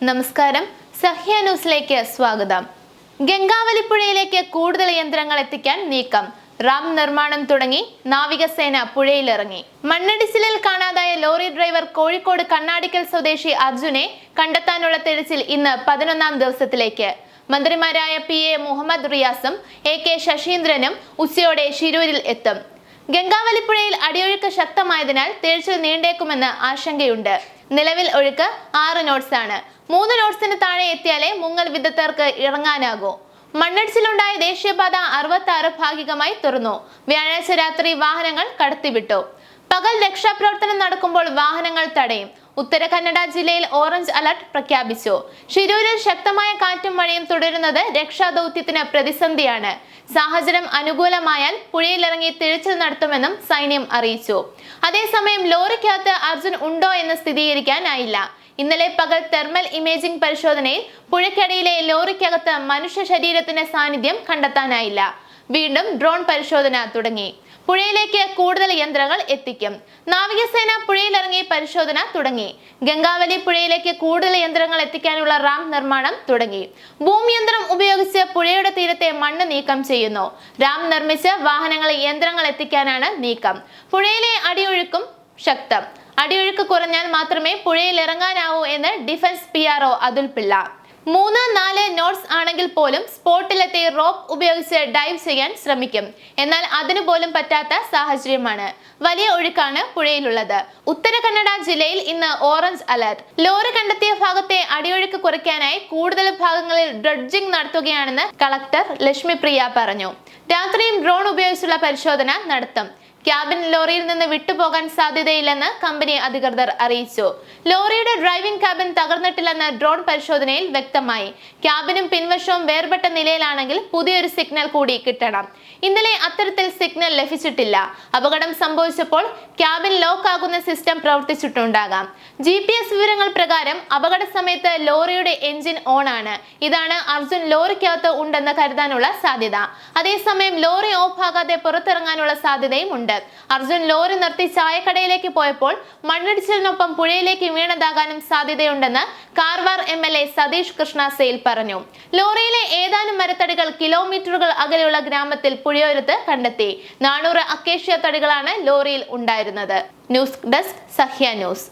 നമസ്കാരം, സഹ്യ ന്യൂസിലേക്ക് സ്വാഗതം. ഗംഗാവലിപ്പുഴയിലേക്ക് കൂടുതൽ യന്ത്രങ്ങൾ എത്തിക്കാൻ നീക്കം. റാം നിർമ്മാണം തുടങ്ങി. നാവികസേന പുഴയിലിറങ്ങി. മണ്ണിടിച്ചിലിൽ കാണാതായ ലോറി ഡ്രൈവർ കോഴിക്കോട് കണ്ണാടിക്കൽ സ്വദേശി അർജുനെ കണ്ടെത്താനുള്ള തെരച്ചിൽ ഇന്ന് 11ാം ദിവസത്തിലേക്ക്. മന്ത്രിമാരായ PA മുഹമ്മദ് റിയാസും AK ശശീന്ദ്രനും ഉച്ചയോടെ ശിരൂരിൽ എത്തും. ഗംഗാവലിപ്പുഴയിൽ അടിയൊഴുക്ക് ശക്തമായതിനാൽ തെരച്ചിൽ നീണ്ടേക്കുമെന്ന് ആശങ്കയുണ്ട്. നിലവിൽ ഒഴുക്ക് 6 നോട്ട്സ് ആണ്. 3 നോട്ട്സിന് താഴെ എത്തിയാലേ മുങ്ങൽ വിദഗ്ധർക്ക് ഇറങ്ങാനാകൂ. മണ്ണിടിച്ചിലുണ്ടായ ദേശീയപാത 66 ഭാഗികമായി തുറന്നു. വ്യാഴാഴ്ച രാത്രി വാഹനങ്ങൾ കടത്തിവിട്ടു. പകൽ രക്ഷാപ്രവർത്തനം നടക്കുമ്പോൾ വാഹനങ്ങൾ തടയും. ഉത്തര കന്നഡ ജില്ലയിൽ ഓറഞ്ച് അലർട്ട് പ്രഖ്യാപിച്ചു. ശിരൂരിൽ ശക്തമായ കാറ്റും മഴയും തുടരുന്നത് രക്ഷാദൌത്യത്തിന് പ്രതിസന്ധിയാണ്. സാഹചര്യം അനുകൂലമായാൽ പുഴയിലിറങ്ങി തിരച്ചിൽ നടത്തുമെന്നും സൈന്യം അറിയിച്ചു. അതേസമയം ലോറിക്കകത്ത് അർജുൻ ഉണ്ടോ എന്ന് സ്ഥിരീകരിക്കാനായില്ല. ഇന്നലെ പകൽ തെർമൽ ഇമേജിംഗ് പരിശോധനയിൽ പുഴയ്ക്കടിയിലെ ലോറിക്കകത്ത് മനുഷ്യ ശരീരത്തിന്റെ സാന്നിധ്യം കണ്ടെത്താനായില്ല. വീണ്ടും ഡ്രോൺ പരിശോധന തുടങ്ങി. പുഴയിലേക്ക് കൂടുതൽ യന്ത്രങ്ങൾ എത്തിക്കും. നാവികസേന പുഴയിലിറങ്ങി പരിശോധന തുടങ്ങി. ഗംഗാവലി പുഴയിലേക്ക് കൂടുതൽ യന്ത്രങ്ങൾ എത്തിക്കാനുള്ള റാം നിർമ്മാണം തുടങ്ങി. ഭൂമിയന്ത്രം ഉപയോഗിച്ച് പുഴയുടെ തീരത്തെ മണ്ണ് നീക്കം ചെയ്യുന്നു. റാം നിർമ്മിച്ച് വാഹനങ്ങളിൽ യന്ത്രങ്ങൾ എത്തിക്കാനാണ് നീക്കം. പുഴയിലെ അടിയൊഴുക്കും ശക്തം. അടിയൊഴുക്ക് കുറഞ്ഞാൽ മാത്രമേ പുഴയിൽ ഇറങ്ങാനാവൂ എന്ന് defence PRO Athul Pillai. 3-4 knots ആണെങ്കിൽ പോലും സ്പോട്ടിലെത്തി റോപ്പ് ഉപയോഗിച്ച് ഡൈവ് ചെയ്യാൻ ശ്രമിക്കും. എന്നാൽ അതിനു പോലും പറ്റാത്ത സാഹചര്യമാണ്. വലിയ ഒഴുക്കാണ് പുഴയിലുള്ളത്. ഉത്തര കന്നഡ ജില്ലയിൽ ഇന്ന് ഓറഞ്ച് അലർട്ട്. ലോറി കണ്ടെത്തിയ ഭാഗത്തെ അടിയൊഴുക്ക് കുറയ്ക്കാനായി കൂടുതൽ ഭാഗങ്ങളിൽ ഡ്രഡ്ജിംഗ് നടത്തുകയാണെന്ന് കളക്ടർ ലക്ഷ്മി പ്രിയ പറഞ്ഞു. രാത്രിയും ഡ്രോൺ ഉപയോഗിച്ചുള്ള പരിശോധന നടത്തും. ക്യാബിൻ ലോറിയിൽ നിന്ന് വിട്ടുപോകാൻ സാധ്യതയില്ലെന്ന് കമ്പനി അധികൃതർ അറിയിച്ചു. ലോറിയുടെ ഡ്രൈവിംഗ് ക്യാബിൻ തകർന്നിട്ടില്ലെന്ന് ഡ്രോൺ പരിശോധനയിൽ വ്യക്തമായി. ക്യാബിനും പിൻവശവും വേർപെട്ട നിലയിലാണെങ്കിൽ പുതിയൊരു സിഗ്നൽ കൂടി കിട്ടണം. ഇന്നലെ അത്തരത്തിൽ സിഗ്നൽ ലഭിച്ചിട്ടില്ല. അപകടം സംഭവിച്ചപ്പോൾ ക്യാബിൻ ലോക്ക് ആകുന്ന സിസ്റ്റം പ്രവർത്തിച്ചിട്ടുണ്ടാകാം. GPS വിവരങ്ങൾ പ്രകാരം അപകട സമയത്ത് ലോറിയുടെ എഞ്ചിൻ ഓൺ ആണ്. ഇതാണ് അർജുൻ ലോറിക്കകത്ത് ഉണ്ടെന്ന് കരുതാനുള്ള സാധ്യത. അതേസമയം ലോറി ഓഫ് ആകാതെ പുറത്തിറങ്ങാനുള്ള സാധ്യതയും ഉണ്ട്. അർജുൻ ലോറി നിർത്തി ചായക്കടയിലേക്ക് പോയപ്പോൾ മണ്ണിടിച്ചിലിനൊപ്പം പുഴയിലേക്ക് വീണതാകാനും സാധ്യതയുണ്ടെന്ന് കാർവാർ MLA സതീഷ് കൃഷ്ണ സെയിൽ പറഞ്ഞു. ലോറിയിലെ ഏതാനും മരത്തടികൾ കിലോമീറ്ററുകൾ അകലെയുള്ള ഗ്രാമത്തിൽ പുഴയോരത്ത് കണ്ടെത്തി. 400 അക്കേഷ്യ തടികളാണ് ലോറിയിൽ ഉണ്ടായിരുന്നത്. News desk, Sahya news.